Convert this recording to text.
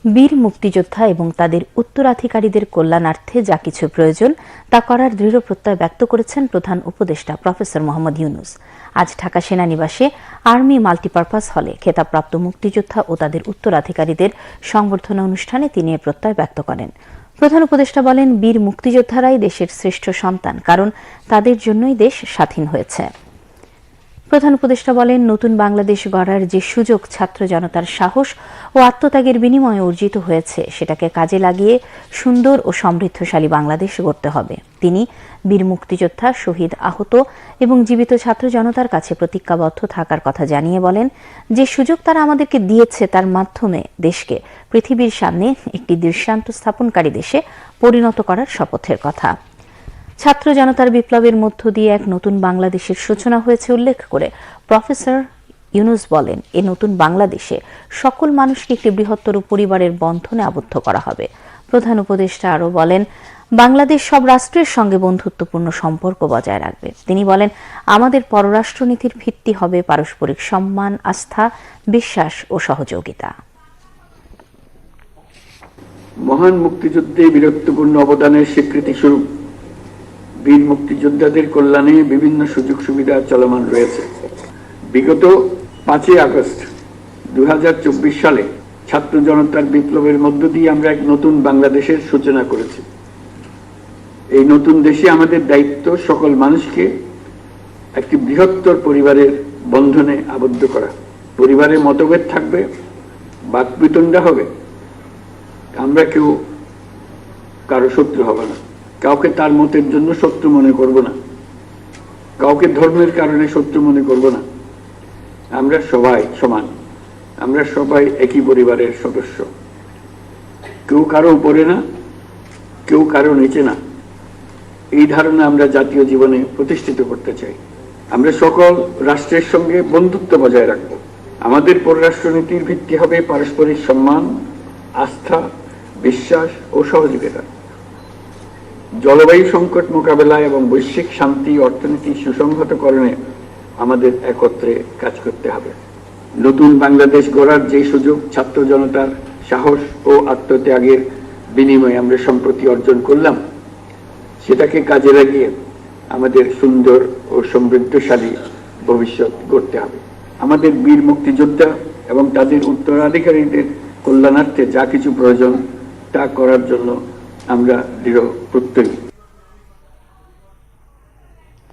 বীর মুক্তিযোদ্ধা এবং তাদের উত্তরাধিকারীদের কল্যাণার্থে যা কিছু প্রয়োজন তা করার দৃঢ় প্রত্যয় ব্যক্ত করেছেন প্রধান উপদেষ্টা প্রফেসর মোহাম্মদ ইউনূস। আজ ঢাকা সেনানিবাসে আর্মি মাল্টিপারপাস হলে খেতাবপ্রাপ্ত মুক্তিযোদ্ধা ও তাদের উত্তরাধিকারীদের সংবর্ধনা অনুষ্ঠানে তিনি এ প্রত্যয় ব্যক্ত করেন। প্রধান উপদেষ্টা বলেন, বীর মুক্তিযোদ্ধারাই দেশের শ্রেষ্ঠ সন্তান, কারণ তাদের জন্যই দেশ স্বাধীন হয়েছে। প্রধান উপদেষ্টা বলেন, নতুন বাংলাদেশ গড়ার যে সুযোগ ছাত্র জনতার সাহস ও আত্মত্যাগের বিনিময়ে অর্জিত হয়েছে সেটাকে কাজে লাগিয়ে সুন্দর ও সমৃদ্ধশালী বাংলাদেশ গড়তে হবে। তিনি বীর মুক্তিযোদ্ধা, শহীদ, আহত এবং জীবিত ছাত্র জনতার কাছে প্রতিজ্ঞাবদ্ধ থাকার কথা জানিয়ে বলেন, যে সুযোগ তারা আমাদেরকে দিয়েছে তার মাধ্যমে দেশকে পৃথিবীর সামনে একটি দৃষ্টান্ত স্থাপনকারী দেশে পরিণত করার শপথের কথা। ছাত্র জনতার বিপ্লবের মধ্য দিয়ে এক নতুন বাংলাদেশের সূচনা হয়েছে উল্লেখ করে প্রফেসর ইউনূস বলেন, এ নতুন বাংলাদেশে সকল মানুষকে একটি বৃহত্তর পরিবারের বন্ধনে আবদ্ধ করা হবে। প্রধান উপদেষ্টা আরও বলেন, বাংলাদেশ সব রাষ্ট্রের সঙ্গে বন্ধুত্বপূর্ণ সম্পর্ক বজায় রাখবে। তিনি বলেন, আমাদের পররাষ্ট্রনীতির ভিত্তি হবে পারস্পরিক সম্মান, আস্থা, বিশ্বাস ও সহযোগিতা। মহান মুক্তিযুদ্ধে বীরত্বপূর্ণ অবদানের স্বীকৃতি স্বরূপ বীর মুক্তিযোদ্ধাদের কল্যাণে বিভিন্ন সুযোগ সুবিধা চলমান রয়েছে। বিগত 5 আগস্ট 2024 সালে ছাত্র জনতার বিপ্লবের মধ্য দিয়ে আমরা এক নতুন বাংলাদেশের সূচনা করেছি। এই নতুন দেশে আমাদের দায়িত্ব সকল মানুষকে একটি বৃহত্তর পরিবারের বন্ধনে আবদ্ধ করা। পরিবারের মতভেদ থাকবে, বাকবিতণ্ডা হবে, আমরা কেউ কারো শত্রু হব না, কাউকে তার মতের জন্য শত্রু মনে করব না, কাউকে ধর্মের কারণে শত্রু মনে করব না। আমরা সবাই সমান, আমরা সবাই একই পরিবারের সদস্য, কেউ কারো উপরে না, কেউ কারো নিচে না। এই ধারণা আমরা জাতীয় জীবনে প্রতিষ্ঠিত করতে চাই। আমরা সকল রাষ্ট্রের সঙ্গে বন্ধুত্ব বজায় রাখব। আমাদের পররাষ্ট্রনীতির ভিত্তি হবে পারস্পরিক সম্মান, আস্থা, বিশ্বাস ও সহযোগিতা। জলবায়ু সংকট মোকাবেলায় এবং বৈশ্বিক শান্তি অর্থনীতি সুসংহতকরণে আমাদের একত্রে কাজ করতে হবে। নতুন বাংলাদেশ গড়ার যে সুযোগ ছাত্র জনতার সাহস ও আত্মত্যাগের বিনিময়ে আমরা সম্প্রতি অর্জন করলাম, সেটাকে কাজে লাগিয়ে আমাদের সুন্দর ও সমৃদ্ধশালী ভবিষ্যৎ গড়তে হবে। আমাদের বীর মুক্তিযোদ্ধা এবং তাদের উত্তরাধিকারীদের কল্যাণার্থে যা কিছু প্রয়োজন তা করার জন্য আমরা দৃঢ় প্রত্যয়ী।